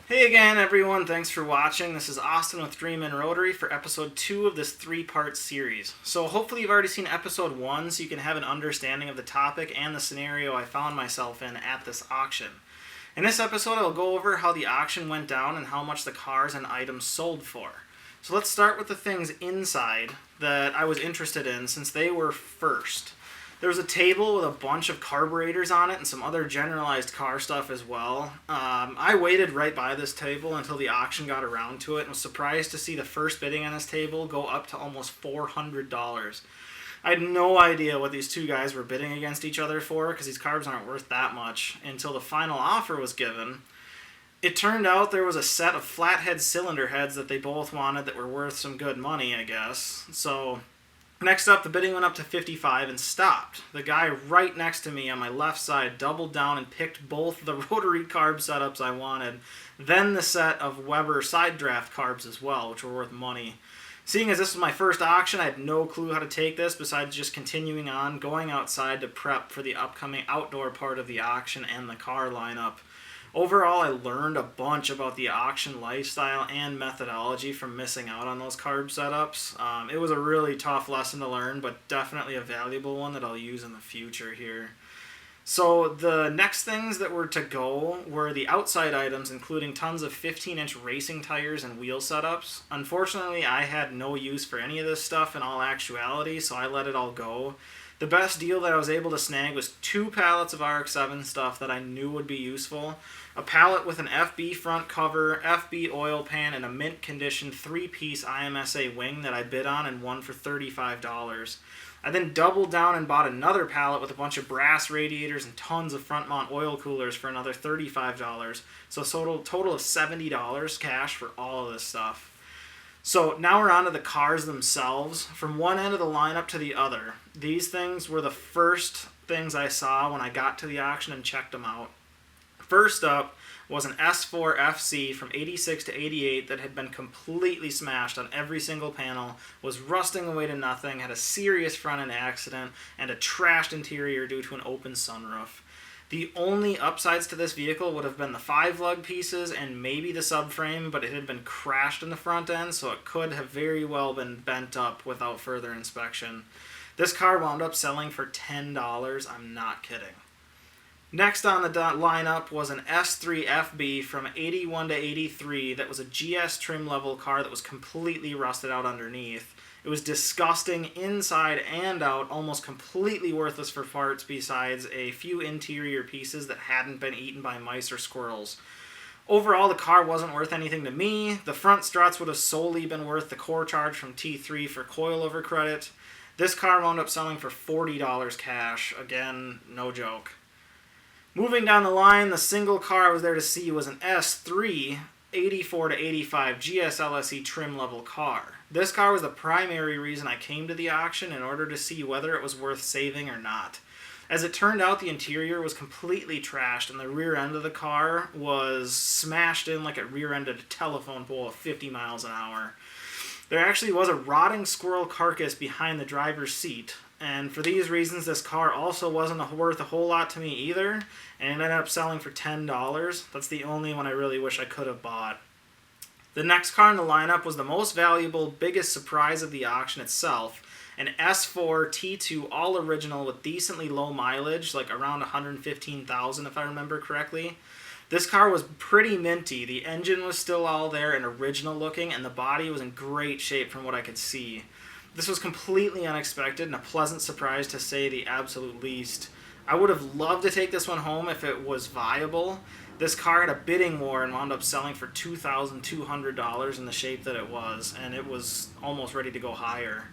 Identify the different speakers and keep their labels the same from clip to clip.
Speaker 1: Hey again, everyone. Thanks for watching. This is Austin with Dream and Rotary for episode 2 of this 3-part series. So hopefully you've already seen episode 1 so you can have an understanding of the topic and the scenario I found myself in at this auction. In this episode, I'll go over how the auction went down and how much the cars and items sold for. So let's start with the things inside that I was interested in since they were first. There was a table with a bunch of carburetors on it and some other generalized car stuff as well. I waited right by this table until the auction got around to it and was surprised to see the first bidding on this table go up to almost $400. I had no idea what these two guys were bidding against each other for because these carbs aren't worth that much until the final offer was given. It turned out there was a set of flathead cylinder heads that they both wanted that were worth some good money, I guess. So next up, the bidding went up to $55 and stopped. The guy right next to me on my left side doubled down and picked both the rotary carb setups I wanted, then the set of Weber side draft carbs as well, which were worth money. Seeing as this was my first auction, I had no clue how to take this besides just continuing on, going outside to prep for the upcoming outdoor part of the auction and the car lineup. Overall, I learned a bunch about the auction lifestyle and methodology from missing out on those carb setups. It was a really tough lesson to learn, but definitely a valuable one that I'll use in the future here. So the next things that were to go were the outside items, including tons of 15-inch racing tires and wheel setups. Unfortunately, I had no use for any of this stuff in all actuality, so I let it all go. The best deal that I was able to snag was 2 pallets of RX-7 stuff that I knew would be useful, a pallet with an FB front cover, FB oil pan, and a mint condition 3-piece IMSA wing that I bid on and won for $35. I then doubled down and bought another pallet with a bunch of brass radiators and tons of front mount oil coolers for another $35. So total of $70 cash for all of this stuff. So now we're on to the cars themselves. From one end of the lineup to the other. These things were the first things I saw when I got to the auction and checked them out. First up was an S4 FC from 86 to 88 that had been completely smashed on every single panel, was rusting away to nothing, had a serious front end accident, and a trashed interior due to an open sunroof. The only upsides to this vehicle would have been the 5-lug pieces and maybe the subframe, but it had been crashed in the front end, so it could have very well been bent up without further inspection. This car wound up selling for $10, I'm not kidding. Next on the lineup was an S3 FB from 81 to 83 that was a GS trim level car that was completely rusted out underneath. It was disgusting inside and out, almost completely worthless for parts besides a few interior pieces that hadn't been eaten by mice or squirrels. Overall, the car wasn't worth anything to me. The front struts would have solely been worth the core charge from T3 for coilover credit. This car wound up selling for $40 cash. Again, no joke. Moving down the line, the single car I was there to see was an S3 84 to 85 GS LSE trim level car. This car was the primary reason I came to the auction in order to see whether it was worth saving or not. As it turned out, the interior was completely trashed and the rear end of the car was smashed in like it rear-ended a telephone pole at 50 miles an hour. There actually was a rotting squirrel carcass behind the driver's seat, and for these reasons this car also wasn't worth a whole lot to me either, and it ended up selling for $10. That's the only one I really wish I could have bought. The next car in the lineup was the most valuable, biggest surprise of the auction itself, an S4 T2 all original with decently low mileage, like around 115,000 if I remember correctly. This car was pretty minty. The engine was still all there and original looking, and the body was in great shape from what I could see. This was completely unexpected and a pleasant surprise to say the absolute least. I would have loved to take this one home if it was viable. This car had a bidding war and wound up selling for $2,200 in the shape that it was, and it was almost ready to go higher.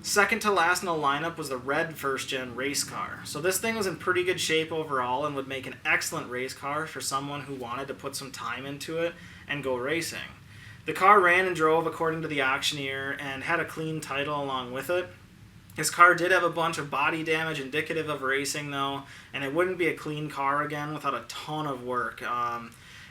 Speaker 1: Second to last in the lineup was the red first-gen race car. So this thing was in pretty good shape overall and would make an excellent race car for someone who wanted to put some time into it and go racing. The car ran and drove according to the auctioneer and had a clean title along with it. This car did have a bunch of body damage indicative of racing though, and it wouldn't be a clean car again without a ton of work.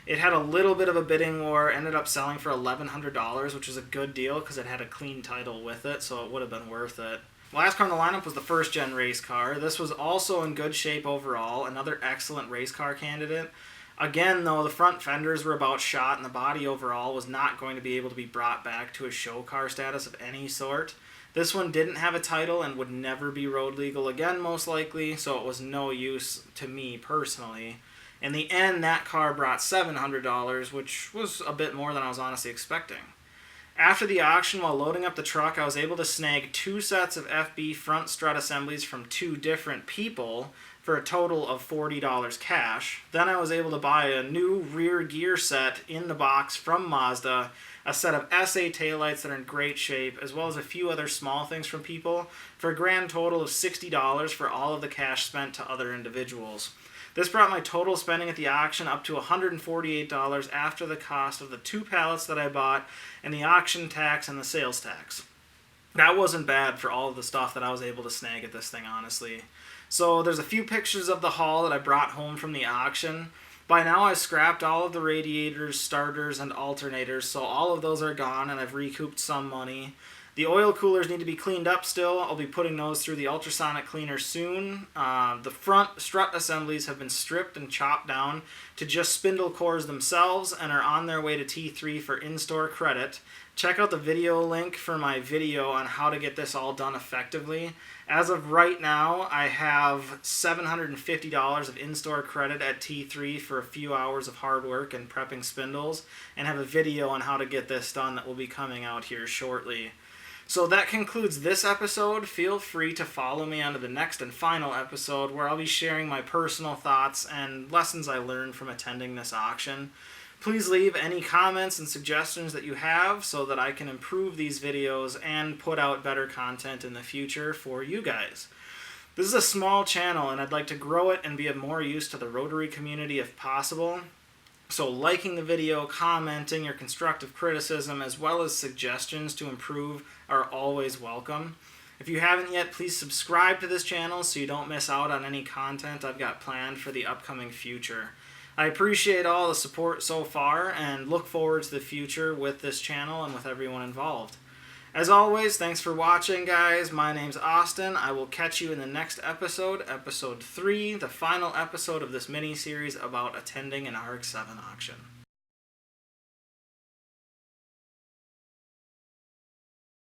Speaker 1: It had a little bit of a bidding war, ended up selling for $1,100, which was a good deal because it had a clean title with it, so it would have been worth it. Last car in the lineup was the first-gen race car. This was also in good shape overall, another excellent race car candidate. Again, though, the front fenders were about shot and the body overall was not going to be able to be brought back to a show car status of any sort. This one didn't have a title and would never be road legal again, most likely, so it was no use to me personally. In the end, that car brought $700, which was a bit more than I was honestly expecting. After the auction, while loading up the truck, I was able to snag 2 sets of FB front strut assemblies from 2 different people for a total of $40 cash. Then I was able to buy a new rear gear set in the box from Mazda, a set of SA taillights that are in great shape, as well as a few other small things from people, for a grand total of $60 for all of the cash spent to other individuals. This brought my total spending at the auction up to $148 after the cost of the 2 pallets that I bought and the auction tax and the sales tax. That wasn't bad for all of the stuff that I was able to snag at this thing, honestly. So there's a few pictures of the haul that I brought home from the auction. By now I've scrapped all of the radiators, starters, and alternators, so all of those are gone and I've recouped some money. The oil coolers need to be cleaned up still. I'll be putting those through the ultrasonic cleaner soon. The front strut assemblies have been stripped and chopped down to just spindle cores themselves and are on their way to T3 for in-store credit. Check out the video link for my video on how to get this all done effectively. As of right now, I have $750 of in-store credit at T3 for a few hours of hard work and prepping spindles, and have a video on how to get this done that will be coming out here shortly. So that concludes this episode. Feel free to follow me on to the next and final episode where I'll be sharing my personal thoughts and lessons I learned from attending this auction. Please leave any comments and suggestions that you have so that I can improve these videos and put out better content in the future for you guys. This is a small channel and I'd like to grow it and be of more use to the Rotary community if possible. So liking the video, commenting, or constructive criticism, as well as suggestions to improve are always welcome. If you haven't yet, please subscribe to this channel so you don't miss out on any content I've got planned for the upcoming future. I appreciate all the support so far and look forward to the future with this channel and with everyone involved. As always, thanks for watching, guys. My name's Austin. I will catch you in the next episode, episode 3, the final episode of this mini-series about attending an RX-7 auction.